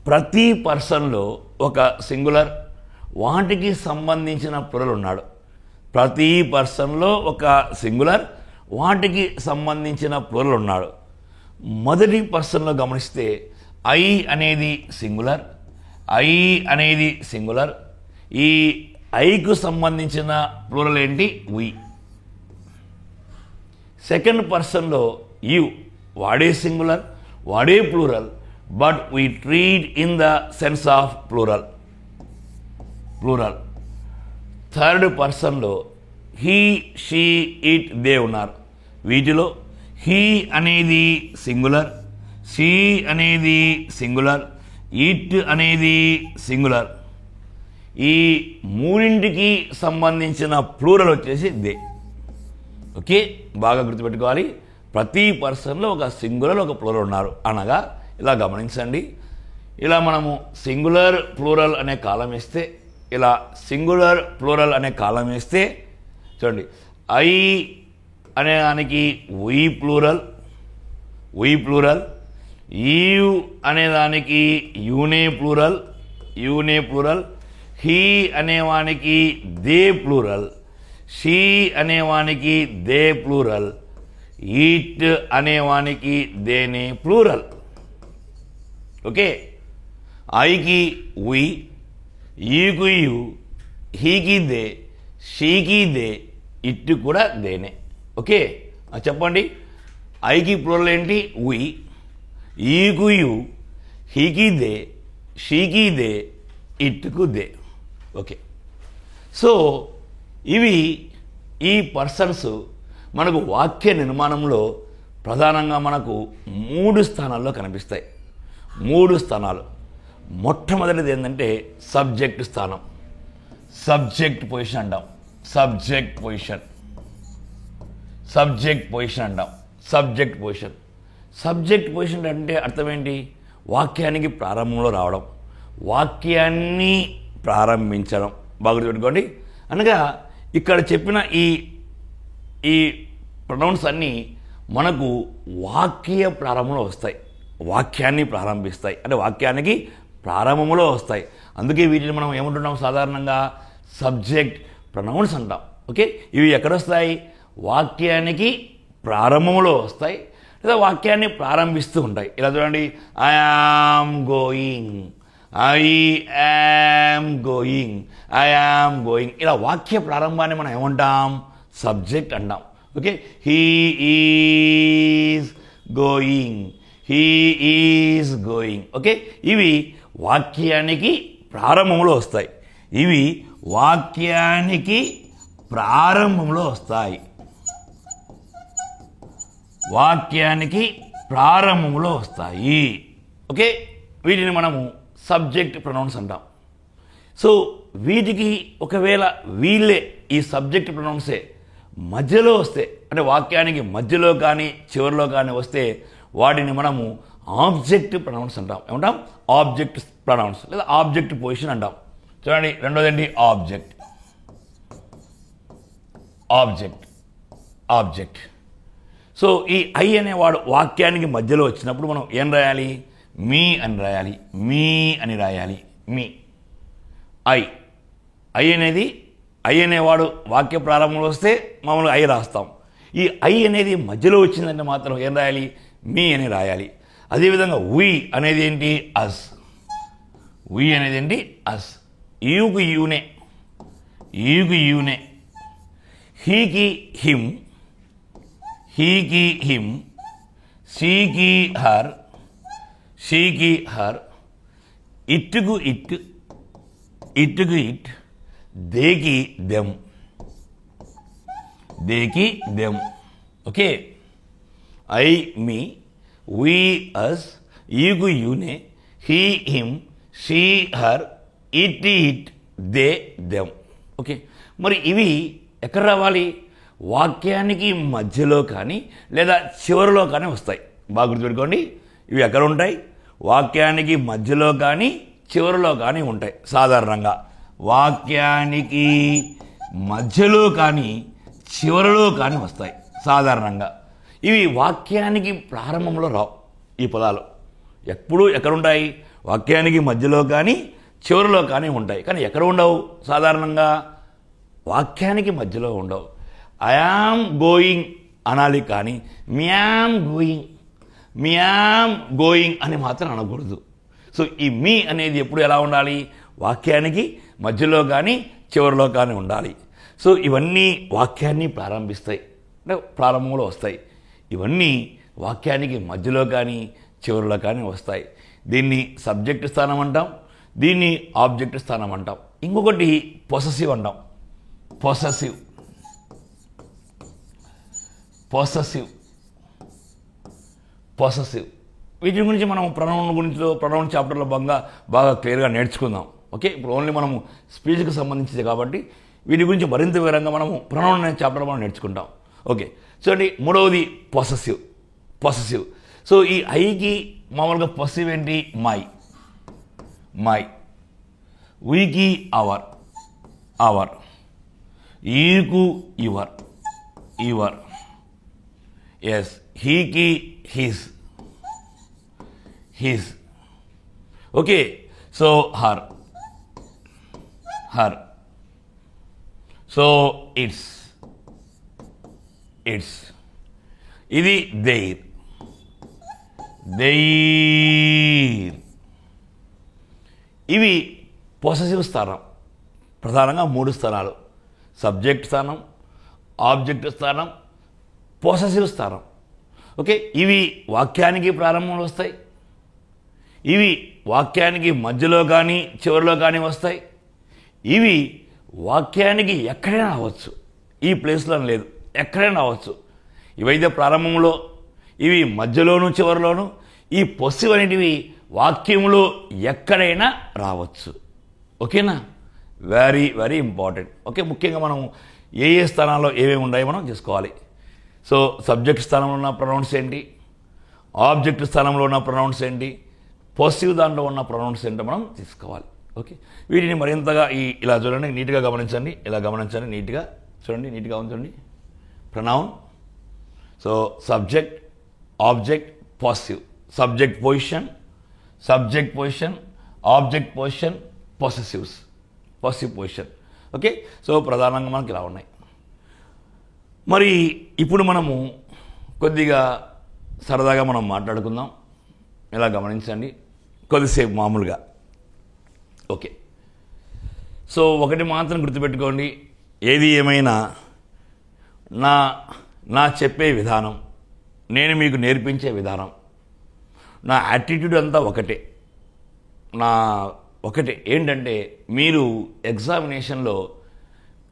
ప్రతి పర్సన్లో ఒక సింగులర్ వాటికి సంబంధించిన ప్లూరల్ ఉన్నాడు. ప్రతి పర్సన్లో ఒక సింగులర్ వాటికి సంబంధించిన ప్లూరల్ ఉన్నాడు. మొదటి పర్సన్లో గమనిస్తే ఐ అనేది సింగులర్, ఐ అనేది సింగులర్. ఈ ఐకు సంబంధించిన ప్లూరల్ ఏంటి? వి. సెకండ్ పర్సన్లో యు, వాడే సింగులర్, వాడే plural, but we treat in the sense of plural. Third పర్సన్లో హీ షీ ఇట్ దే ఉన్నారు. వీటిలో హీ అనేది సింగులర్, షీ అనేది సింగులర్, ఇట్ అనేది సింగులర్. ఈ మూడింటికి సంబంధించిన ప్లూరల్ వచ్చేసి దే. ఓకే, బాగా గుర్తుపెట్టుకోవాలి. ప్రతి పర్సన్లో ఒక సింగులర్ ఒక ప్లూరల్ ఉన్నారు అనగా ఇలా గమనించండి. ఇలా మనము సింగులర్ ప్లూరల్ అనే కాలం వేస్తే, ఇలా సింగులర్ ప్లూరల్ అనే కాలం వేస్తే చూడండి, ఐ అనే దానికి వి ప్లూరల్, యు అనేదానికి యూనే ప్లూరల్, హీ అనేవానికి దే ప్లూరల్, షీ అనేవానికి దే ప్లూరల్, ఈట్ అనేవానికి దేనే ప్లూరల్. ఓకే, ఐకి వి, ఈకు యు, హీకి దే, షీకి దే, ఇట్ కూడా దేనే. ఓకే, చెప్పండి. ఐకి ప్లూరల్ ఏంటి? వి. ఈకు యు, హీకి దే, షీకి దే, ఇట్కు దే. ఓకే, సో ఇవి ఈ పర్సన్స్ మనకు వాక్య నిర్మాణంలో ప్రధానంగా మనకు 3 స్థానాల్లో కనిపిస్తాయి. 3 స్థానాలు. మొట్టమొదటిది ఏంటంటే సబ్జెక్ట్ స్థానం. సబ్జెక్ట్ పొజిషన్ అంటాం. సబ్జెక్ట్ పొజిషన్ అంటే అర్థం ఏంటి? వాక్యానికి ప్రారంభంలో రావడం, వాక్యాన్ని ప్రారంభించడం. బాగా గుర్తుపెట్టుకోండి. అనగా ఇక్కడ చెప్పిన ఈ ప్రొనౌన్స్ అన్నీ మనకు వాక్య ప్రారంభంలో వస్తాయి, వాక్యాన్ని ప్రారంభిస్తాయి, అంటే వాక్యానికి ప్రారంభంలో వస్తాయి. అందుకే వీటిని మనం ఏమంటున్నాం? సాధారణంగా సబ్జెక్ట్ ప్రొనౌన్స్ అంటాం. ఓకే, ఇవి ఎక్కడొస్తాయి? వాక్యానికి ప్రారంభంలో వస్తాయి, లేదా వాక్యాన్ని ప్రారంభిస్తూ ఉంటాయి. ఇలా చూడండి, ఐ యామ్ గోయింగ్. ఇలా వాక్య ప్రారంభాన్ని మనం ఏమంటాం? సబ్జెక్ట్ అంటాం. Okay, he is going. Okay, ఇవి వాక్యానికి ప్రారంభంలో వస్తాయి. ఓకే, వీటిని మనము సబ్జెక్ట్ ప్రొనౌన్స్ అంటాం. సో వీటికి ఒకవేళ వీళ్ళే ఈ సబ్జెక్ట్ ప్రొనౌన్సే మధ్యలో వస్తే, అంటే వాక్యానికి మధ్యలో కానీ చివరిలో కానీ వస్తే వాటిని మనము ఆబ్జెక్ట్ ప్రొనౌన్స్ అంటాం. ఏమంటాం? ఆబ్జెక్ట్ ప్రొనౌన్స్ లేదా ఆబ్జెక్ట్ పొజిషన్ అంటాం. చూడండి, రెండోది ఏంటి? ఆబ్జెక్ట్. సో ఈ ఐ అనేవాడు వాక్యానికి మధ్యలో వచ్చినప్పుడు మనం ఏం రాయాలి? మీ అని రాయాలి. మీ ఐ అనేవాడు వాక్య ప్రారంభంలో వస్తే మామూలుగా ఐ రాస్తాం. ఈ ఐ అనేది మధ్యలో వచ్చిందంటే మాత్రం ఏం రాయాలి? మీ అని రాయాలి. అదేవిధంగా వి అనేది ఏంటి? అస్. యూకు యూనే, హీకి హిమ్, షీకి హర్, ఇట్కు ఇట్, దేకి them. Okay, I me, we us, యూకు యూనే, he him, she her, it they them. Okay, మరి ఇవి ఎక్కడ రావాలి? వాక్యానికి మధ్యలో కానీ లేదా చివరిలో కానీ వస్తాయి. బాగా గుర్తుపెట్టుకోండి. ఇవి ఎక్కడ ఉంటాయి? వాక్యానికి మధ్యలో కానీ చివరిలో కానీ ఉంటాయి. సాధారణంగా వాక్యానికి మధ్యలో కానీ చివరిలో కానీ వస్తాయి సాధారణంగా. ఇవి వాక్యానికి ప్రారంభంలో రావు. ఈ పదాలు ఎప్పుడూ ఎక్కడుంటాయి? వాక్యానికి మధ్యలో కానీ చివరిలో కానీ ఉంటాయి. కానీ ఎక్కడ ఉండవు? సాధారణంగా వాక్యానికి మధ్యలో ఉండవు. ఐయామ్ గోయింగ్ అనాలి, కానీ మ్యామ్ గోయింగ్ అని మాత్రం అనకూడదు. సో ఈ మీ అనేది ఎప్పుడు ఎలా ఉండాలి? వాక్యానికి మధ్యలో కానీ చివరిలో కానీ ఉండాలి. సో ఇవన్నీ వాక్యాన్ని ప్రారంభిస్తాయి, అంటే ప్రారంభంలో వస్తాయి. ఇవన్నీ వాక్యానికి మధ్యలో కానీ చివరిలో కానీ వస్తాయి. దీన్ని సబ్జెక్ట్ స్థానం అంటాం, దీన్ని ఆబ్జెక్ట్ స్థానం అంటాం. ఇంకొకటి పొసెసివ్ అంటాం. పొసెసివ్ వీటి గురించి మనం ప్రొనౌన్ చాప్టర్లో బాగా క్లియర్గా నేర్చుకుందాం. ఓకే, ఇప్పుడు ఓన్లీ మనము స్పీచ్కి సంబంధించింది కాబట్టి వీటి గురించి మరింత వివరంగా మనము ప్రొనౌన్ అనే చాప్టర్లో మనం నేర్చుకుంటాం. ఓకే, చూడండి, మూడవది పొసెసివ్. సో ఈ ఐకి మామూలుగా పొసెసివ్ ఏంటి? మై. వీకి అవర్. ఈకు యువర్. ఎస్, హీకి his. Okay, so her. So its. ఇది దేర్. ఇవి పొసెసివ్ స్థానం. ప్రధానంగా 3 స్థానాలు: సబ్జెక్ట్ స్థానం, ఆబ్జెక్ట్ స్థానం, పొసెసివ్ స్థానం. ఓకే, ఇవి వాక్యానికి ప్రారంభంలో వస్తాయి, ఇవి వాక్యానికి మధ్యలో కానీ చివరిలో కానీ వస్తాయి, ఇవి వాక్యానికి ఎక్కడైనా రావచ్చు. ఈ ప్లేస్లో లేదు, ఎక్కడైనా రావచ్చు. ఇవైతే ప్రారంభంలో, ఇవి మధ్యలోను చివరిలోను, ఈ పొసెసివ్ అనేటివి వాక్యంలో ఎక్కడైనా రావచ్చు. ఓకేనా? Very very important. ఓకే, ముఖ్యంగా మనం ఏ స్థానాల్లో ఏమేమి ఉన్నాయో మనం చేసుకోవాలి. సో సబ్జెక్ట్ స్థానంలో ఉన్న ప్రొనౌన్స్ ఏంటి, ఆబ్జెక్ట్ స్థానంలో ఉన్న ప్రొనౌన్స్ ఏంటి, పొసెసివ్ దాంట్లో ఉన్న ప్రొనౌన్స్ ఏంటో మనం తీసుకోవాలి. ఓకే, వీటిని మరింతగా ఇలా చూడండి, నీట్గా గమనించండి, ఇలా గమనించండి, నీట్గా చూడండి, నీట్గా ఉంచండి. Pronoun, so subject, object, possessive. Subject position, object position, possessive position. Okay, so ప్రధానంగా మనకి ఇలా ఉన్నాయి. మరి ఇప్పుడు మనము కొద్దిగా సరదాగా మనం మాట్లాడుకుందాం. ఇలా గమనించండి కొద్దిసేపు మామూలుగా. ఓకే, సో ఒకటి మాత్రం గుర్తుపెట్టుకోండి, ఏది ఏమైనా నా చెప్పే విధానం, నేను మీకు నేర్పించే విధానం, నా యాటిట్యూడ్ అంతా ఒకటే. ఏంటంటే మీరు ఎగ్జామినేషన్లో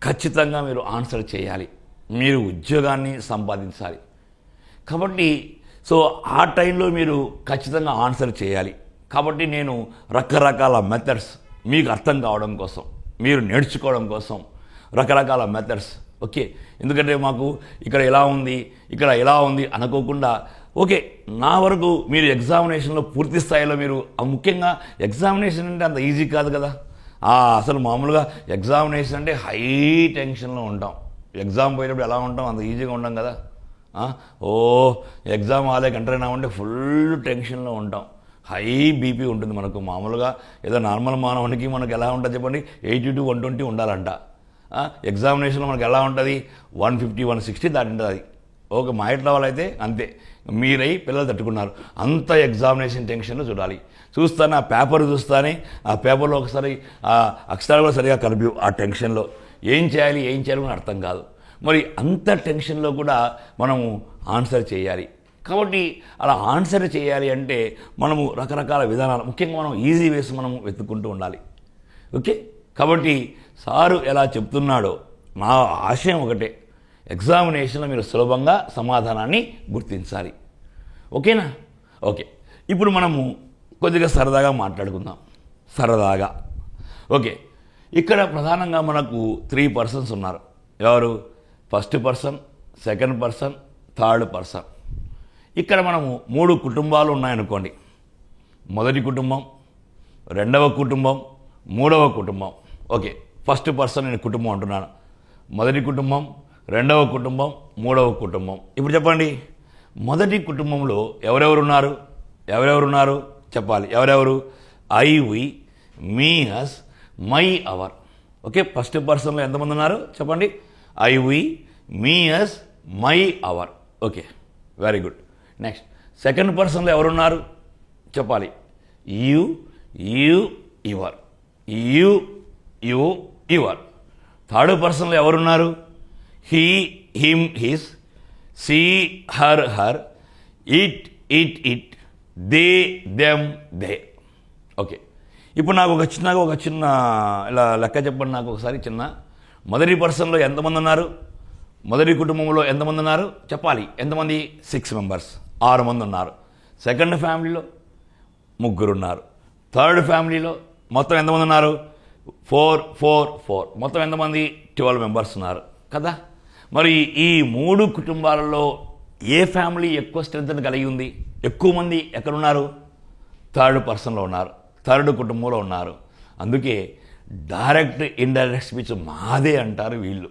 ఖచ్చితంగా మీరు ఆన్సర్ చేయాలి, మీరు ఉద్యోగాన్ని సంపాదించాలి. కాబట్టి సో ఆ టైంలో మీరు ఖచ్చితంగా ఆన్సర్ చేయాలి. కాబట్టి నేను రకరకాల మెథడ్స్ మీకు అర్థం కావడం కోసం, మీరు నేర్చుకోవడం కోసం రకరకాల మెథడ్స్. ఓకే, ఎందుకంటే మాకు ఇక్కడ ఎలా ఉంది అనుకోకుండా, ఓకే, నా వరకు మీరు ఎగ్జామినేషన్లో పూర్తి స్థాయిలో మీరు, ముఖ్యంగా ఎగ్జామినేషన్ అంటే అంత ఈజీ కాదు కదా. అసలు మామూలుగా ఎగ్జామినేషన్ అంటే హై టెన్షన్లో ఉంటాం. ఎగ్జామ్ పోయేటప్పుడు ఎలా ఉంటాం, అంత ఈజీగా ఉంటాం కదా. ఎగ్జామ్ హాల్లోకి ఎంటర్ అయినామంటే ఫుల్ టెన్షన్లో ఉంటాం, హై బీపీ ఉంటుంది మనకు. మామూలుగా ఏదో నార్మల్ మానవునికి మనకు ఎలా ఉంటుంది చెప్పండి, 80 to 120 ఉండాలంట. ఎగ్జామినేషన్లో మనకు ఎలా ఉంటుంది, 150, 160 దాటి ఉంటుంది అది. ఓకే, మా ఇంట్లో వాళ్ళైతే అంతే, మీరై పిల్లలు తట్టుకున్నారు. అంత ఎగ్జామినేషన్ టెన్షన్లో చూస్తానే ఆ పేపర్ చూస్తానే, ఆ పేపర్లో ఒకసారి ఆ అక్షరాలు కూడా సరిగా కలిపి ఆ టెన్షన్లో ఏం చేయాలి అని అర్థం కాదు. మరి అంత టెన్షన్లో కూడా మనము ఆన్సర్ చేయాలి. కాబట్టి అలా ఆన్సర్ చేయాలి అంటే మనము రకరకాల విధానాలు, ముఖ్యంగా మనం ఈజీ వేస్ మనము వెతుక్కుంటూ ఉండాలి. ఓకే, కాబట్టి సారు ఎలా చెప్తున్నాడో నా ఆశయం ఒకటే, ఎగ్జామినేషన్లో మీరు సులభంగా సమాధానాన్ని గుర్తించాలి. ఓకేనా? ఓకే, ఇప్పుడు మనము కొద్దిగా సరదాగా మాట్లాడుకుందాం. ఓకే, ఇక్కడ ప్రధానంగా మనకు 3 పర్సన్స్ ఉన్నారు. ఎవరు? First person, second person, third person. ఇక్కడ మనము 3 కుటుంబాలు ఉన్నాయనుకోండి. మొదటి కుటుంబం, రెండవ కుటుంబం, మూడవ కుటుంబం. ఓకే, ఫస్ట్ పర్సన్ నేను కుటుంబం అంటున్నాను. మొదటి కుటుంబం, రెండవ కుటుంబం, మూడవ కుటుంబం. ఇప్పుడు చెప్పండి, మొదటి కుటుంబంలో ఎవరెవరున్నారు చెప్పాలి. ఎవరెవరు? I, we, me, us, my, our. Okay, first పర్సన్లో ఎంతమంది ఉన్నారు చెప్పండి. I, we, me, us, my, our. Okay, very good. Next second పర్సన్లో ఎవరున్నారు చెప్పాలి. You, your. యువర్. థర్డ్ పర్సన్లో ఎవరున్నారు? He, him, his, she, her, it, they, them, they. Okay, ఇప్పుడు నాకు ఒక చిన్న ఇలా లెక్క చెప్పండి నాకు ఒకసారి చిన్న. మొదటి పర్సన్లో ఎంతమంది ఉన్నారు? మొదటి కుటుంబంలో ఎంతమంది ఉన్నారు చెప్పాలి. ఎంతమంది? 6 మెంబర్స్, 6 మంది ఉన్నారు. సెకండ్ ఫ్యామిలీలో 3 ఉన్నారు. థర్డ్ ఫ్యామిలీలో మొత్తం ఎంతమంది ఉన్నారు? 4. మొత్తం ఎంతమంది? 12 మెంబర్స్ ఉన్నారు కదా. మరి ఈ 3 కుటుంబాలలో ఏ ఫ్యామిలీ ఎక్కువ స్ట్రెంగ్త్ కలిగి ఉంది? ఎక్కువ మంది ఎక్కడున్నారు? థర్డ్ పర్సన్లో ఉన్నారు, థర్డ్ కుటుంబంలో ఉన్నారు. అందుకే డైరెక్ట్ ఇండైరెక్ట్ స్పీచ్ మాదే అంటారు వీళ్ళు.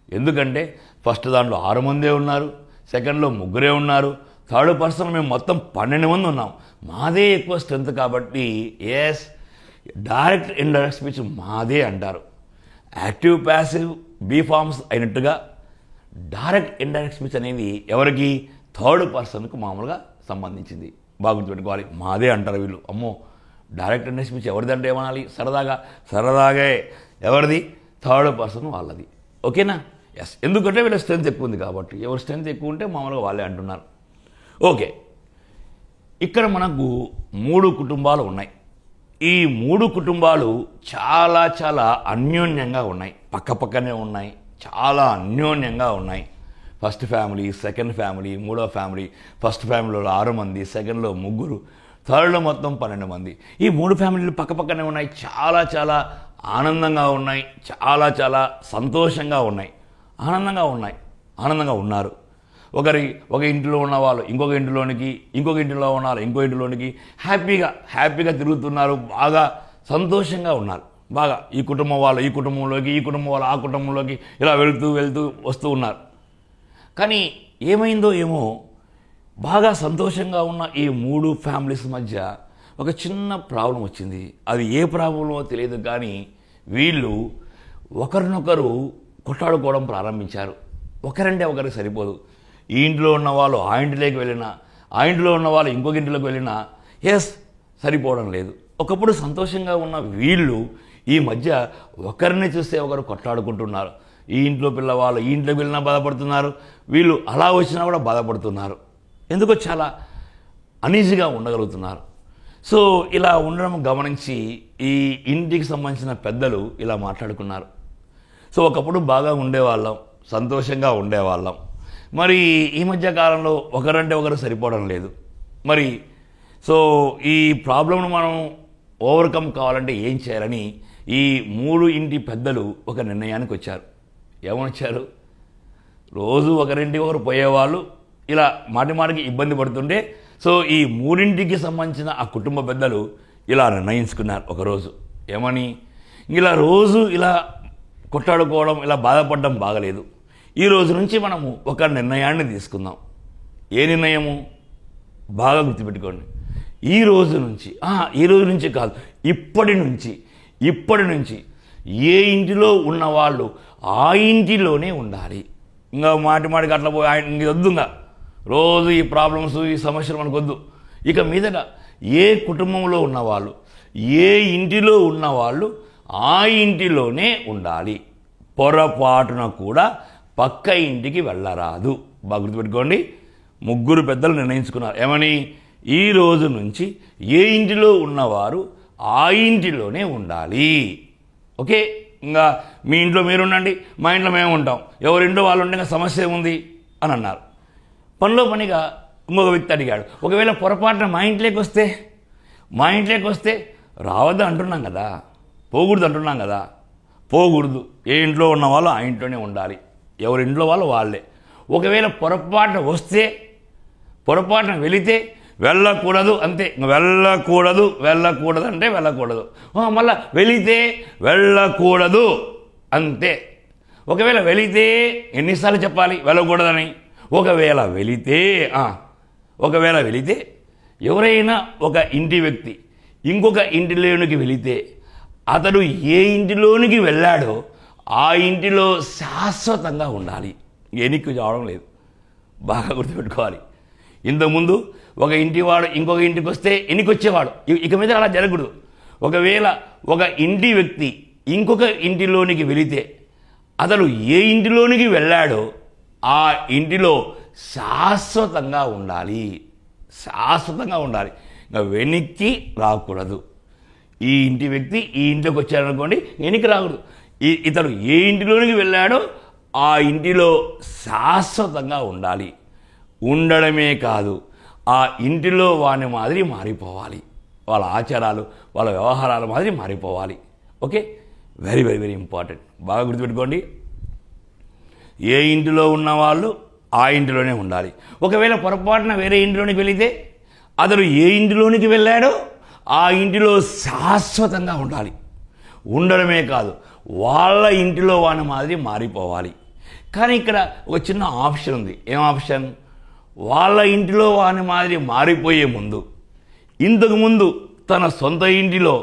ఎందుకంటే ఫస్ట్ దాంట్లో 6 మందే ఉన్నారు, సెకండ్లో 3 ఉన్నారు, థర్డ్ పర్సన్ మేము మొత్తం 12 మంది ఉన్నాం. మాదే ఎక్కువ స్ట్రెంగ్త్ కాబట్టి ఎస్, డైరెక్ట్ ఇండైరెక్ట్ స్పీచ్ మాదే అంటారు. యాక్టివ్ ప్యాసివ్ బీ ఫార్మ్స్ అయినట్టుగా డైరెక్ట్ ఇండైరెక్ట్ స్పీచ్ అనేది ఎవరికి? థర్డ్ పర్సన్కు మామూలుగా సంబంధించింది. బాగా గుర్తుపెట్టుకోవాలి. మాదే అంటారు వీళ్ళు. అమ్మో, డైరెక్ట్ ఇండైరెక్ట్ స్పీచ్ ఎవరిదంటే ఏమనాలి? సరదాగా ఎవరిది? థర్డ్ పర్సన్ వాళ్ళది. ఓకేనా? ఎస్, ఎందుకంటే వీళ్ళ స్ట్రెంత్ ఎక్కువ ఉంది కాబట్టి. ఎవరి స్ట్రెంత్ ఎక్కువ ఉంటే మామూలుగా వాళ్ళే అంటున్నారు. ఓకే, ఇక్కడ మనకు 3 కుటుంబాలు ఉన్నాయి. ఈ 3 కుటుంబాలు చాలా అన్యోన్యంగా ఉన్నాయి, పక్కనే ఉన్నాయి, చాలా అన్యోన్యంగా ఉన్నాయి. ఫస్ట్ ఫ్యామిలీ, సెకండ్ ఫ్యామిలీ, మూడో ఫ్యామిలీ. ఫస్ట్ ఫ్యామిలీలో 6 మంది, సెకండ్లో 3, థర్డ్లో మొత్తం 12 మంది. ఈ 3 ఫ్యామిలీలు పక్కనే ఉన్నాయి. చాలా ఆనందంగా ఉన్నాయి, చాలా సంతోషంగా ఉన్నాయి, ఆనందంగా ఉన్నారు. ఒక ఇంటిలో ఉన్న వాళ్ళు ఇంకొక ఇంటిలోనికి, ఇంకొక ఇంటిలో ఉన్న వాళ్ళు ఇంకో ఇంటిలోనికి హ్యాపీగా తిరుగుతున్నారు. బాగా సంతోషంగా ఉన్నారు. బాగా ఈ కుటుంబం వాళ్ళు ఈ కుటుంబంలోకి, ఈ కుటుంబం వాళ్ళు ఆ కుటుంబంలోకి ఇలా వెళ్తూ వస్తూ ఉన్నారు. కానీ ఏమైందో ఏమో, బాగా సంతోషంగా ఉన్న ఈ 3 ఫ్యామిలీస్ మధ్య ఒక చిన్న ప్రాబ్లం వచ్చింది. అది ఏ ప్రాబ్లమో తెలియదు కానీ వీళ్ళు ఒకరినొకరు కొట్లాడుకోవడం ప్రారంభించారు. ఒకరంటే ఒకరికి సరిపోదు. ఈ ఇంట్లో ఉన్న వాళ్ళు ఆ ఇంటిలోకి వెళ్ళినా, ఆ ఇంట్లో ఉన్న వాళ్ళు ఇంకొక ఇంటిలోకి వెళ్ళినా సరిపోవడం లేదు. ఒకప్పుడు సంతోషంగా ఉన్న వీళ్ళు ఈ మధ్య ఒకరిని చూస్తే ఒకరు కొట్లాడుకుంటున్నారు. ఈ ఇంట్లో పిల్లవాళ్ళు ఈ ఇంట్లోకి వెళ్ళినా బాధపడుతున్నారు, వీళ్ళు అలా వచ్చినా కూడా బాధపడుతున్నారు. ఎందుకో చాలా అనీజీగా ఉండగలుగుతున్నారు. సో ఇలా ఉండడం గమనించి ఈ ఇంటికి సంబంధించిన పెద్దలు ఇలా మాట్లాడుకున్నారు. సో ఒకప్పుడు బాగా ఉండేవాళ్ళం, సంతోషంగా ఉండేవాళ్ళం. మరి ఈ మధ్య కాలంలో ఒకరంటే ఒకరు సరిపోవడం లేదు. మరి సో ఈ ప్రాబ్లంను మనం ఓవర్కమ్ కావాలంటే ఏం చేయాలని ఈ 3 ఇంటి పెద్దలు ఒక నిర్ణయానికి వచ్చారు. ఏమొచ్చారు? రోజు ఒకరింటికి ఒకరు పోయేవాళ్ళు, ఇలా మాటికి ఇబ్బంది పడుతుంటే సో ఈ 3 సంబంధించిన ఆ కుటుంబ పెద్దలు ఇలా నిర్ణయించుకున్నారు ఒకరోజు. ఏమని? ఇలా రోజు ఇలా కొట్లాడుకోవడం, ఇలా బాధపడడం బాగలేదు. ఈ రోజు నుంచి మనము ఒక నిర్ణయాన్ని తీసుకుందాం. ఏ నిర్ణయము? బాగా గుర్తుపెట్టుకోండి. ఈ రోజు నుంచి కాదు, ఇప్పటి నుంచి ఏ ఇంటిలో ఉన్నవాళ్ళు ఆ ఇంటిలోనే ఉండాలి. ఇంకా మాటికి అట్లా పోయి ఇంక వద్దుగా రోజు ఈ ప్రాబ్లమ్స్, ఈ సమస్యలు మనకొద్దు. ఇక మీదట ఏ కుటుంబంలో ఉన్నవాళ్ళు, ఏ ఇంటిలో ఉన్నవాళ్ళు ఆ ఇంటిలోనే ఉండాలి. పొరపాటున కూడా పక్క ఇంటికి వెళ్ళరాదు. బాగా గుర్తుపెట్టుకోండి. 3 పెద్దలు నిర్ణయించుకున్నారు. ఏమని? ఈ రోజు నుంచి ఏ ఇంటిలో ఉన్నవారు ఆ ఇంటిలోనే ఉండాలి. ఓకే, ఇంకా మీ ఇంట్లో మీరు ఉండండి, మా ఇంట్లో మేము ఉంటాం, ఎవరింట్లో వాళ్ళు ఉంటే సమస్య ఉంది అని అన్నారు. పనిగా ఇంకొక వ్యక్తి అడిగాడు, ఒకవేళ పొరపాటున మా ఇంట్లోకి వస్తే రావద్దు అంటున్నాం కదా, పోకూడదు అంటున్నాం కదా. పోకూడదు. ఏ ఇంట్లో ఉన్న వాళ్ళు ఆ ఇంట్లోనే ఉండాలి, ఎవరింట్లో వాళ్ళు వాళ్ళే. ఒకవేళ పొరపాటున పొరపాటున వెళితే వెళ్ళకూడదు అంతే. వెళ్ళకూడదు అంటే వెళ్ళకూడదు. మళ్ళా వెళితే వెళ్ళకూడదు అంతే. ఒకవేళ వెళితే ఎన్నిసార్లు చెప్పాలి వెళ్ళకూడదని? ఒకవేళ వెళితే ఎవరైనా ఒక ఇంటి వ్యక్తి ఇంకొక ఇంటిలోనికి వెళితే అతడు ఏ ఇంటిలోనికి వెళ్ళాడో ఆ ఇంటిలో శాశ్వతంగా ఉండాలి. ఎనికి రావడం లేదు. బాగా గుర్తుపెట్టుకోవాలి. ఇంతకుముందు ఒక ఇంటివాడు ఇంకొక ఇంటికి వస్తే ఎన్నికొచ్చేవాడు. ఇక మీద అలా జరగకూడదు. ఒకవేళ ఒక ఇంటి వ్యక్తి ఇంకొక ఇంటిలోనికి వెళితే అతడు ఏ ఇంటిలోనికి వెళ్ళాడో ఆ ఇంటిలో శాశ్వతంగా ఉండాలి. ఇంకా వెనక్కి రాకూడదు. ఈ ఇంటి వ్యక్తి ఈ ఇంట్లోకి వచ్చాడనుకోండి, వెనక్కి రాకూడదు. ఇతడు ఏ ఇంటిలోనికి వెళ్ళాడో ఆ ఇంటిలో శాశ్వతంగా ఉండాలి. ఉండడమే కాదు, ఆ ఇంటిలో వాని మాదిరి మారిపోవాలి. వాళ్ళ ఆచారాలు వాళ్ళ వ్యవహారాల మాదిరి మారిపోవాలి. Okay, very very very important. బాగా గుర్తుపెట్టుకోండి. ఏ ఇంటిలో ఉన్నవాళ్ళు ఆ ఇంటిలోనే ఉండాలి. ఒకవేళ పొరపాటున వేరే ఇంటిలోనికి వెళితే అతడు ఏ ఇంటిలోనికి వెళ్ళాడో ఆ ఇంటిలో శాశ్వతంగా ఉండాలి. ఉండడమే కాదు, వాళ్ళ ఇంటిలో వాని మాదిరి మారిపోవాలి. కానీ ఇక్కడ ఒక చిన్న ఆప్షన్ ఉంది. ఏం ఆప్షన్? వాళ్ళ ఇంటిలో వాని మాదిరి మారిపోయే ముందు ఇంతకుముందు తన సొంత ఇంటిలో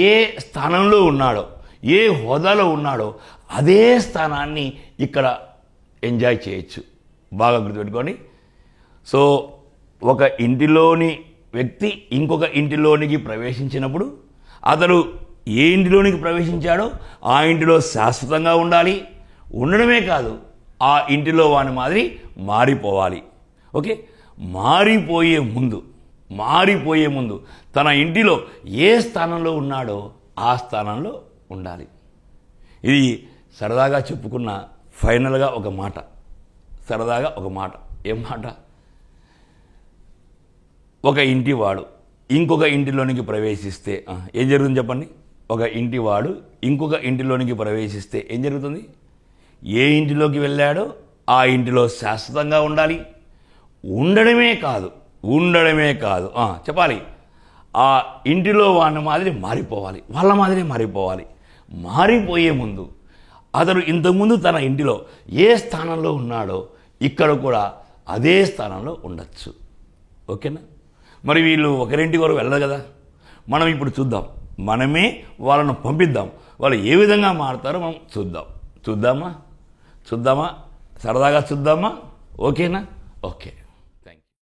ఏ స్థానంలో ఉన్నాడో, ఏ హోదాలో ఉన్నాడో అదే స్థానాన్ని ఇక్కడ ఎంజాయ్ చేయొచ్చు. బాగా గుర్తుపెట్టుకోండి. సో ఒక ఇంటిలోని వ్యక్తి ఇంకొక ఇంటిలోనికి ప్రవేశించినప్పుడు అతడు ఏ ఇంటిలోనికి ప్రవేశించాడో ఆ ఇంటిలో శాశ్వతంగా ఉండాలి. ఉండడమే కాదు, ఆ ఇంటిలో వాని మాదిరి మారిపోవాలి. ఓకే, మారిపోయే ముందు తన ఇంటిలో ఏ స్థానంలో ఉన్నాడో ఆ స్థానంలో ఉండాలి. ఇది సరదాగా చెప్పుకున్న ఫైనల్గా ఒక మాట. ఏం మాట? ఒక ఇంటివాడు ఇంకొక ఇంటిలోనికి ప్రవేశిస్తే ఏం జరుగుతుంది చెప్పండి? ఒక ఇంటివాడు ఇంకొక ఇంటిలోనికి ప్రవేశిస్తే ఏం జరుగుతుంది? ఏ ఇంటిలోకి వెళ్ళాడో ఆ ఇంటిలో శాశ్వతంగా ఉండాలి. ఉండడమే కాదు చెప్పాలి, ఆ ఇంటిలో వాళ్ళ మాదిరి మారిపోవాలి. మారిపోయే ముందు అతడు ఇంతకుముందు తన ఇంటిలో ఏ స్థానంలో ఉన్నాడో ఇక్కడ కూడా అదే స్థానంలో ఉండొచ్చు. ఓకేనా? మరి వీళ్ళు ఒకరింటి వరకు వెళ్ళదు కదా. మనం ఇప్పుడు చూద్దాం. మనమే వాళ్ళను పంపిద్దాం. వాళ్ళు ఏ విధంగా మారుతారో మనం చూద్దామా? సరదాగా చూద్దామా? ఓకేనా? ఓకే.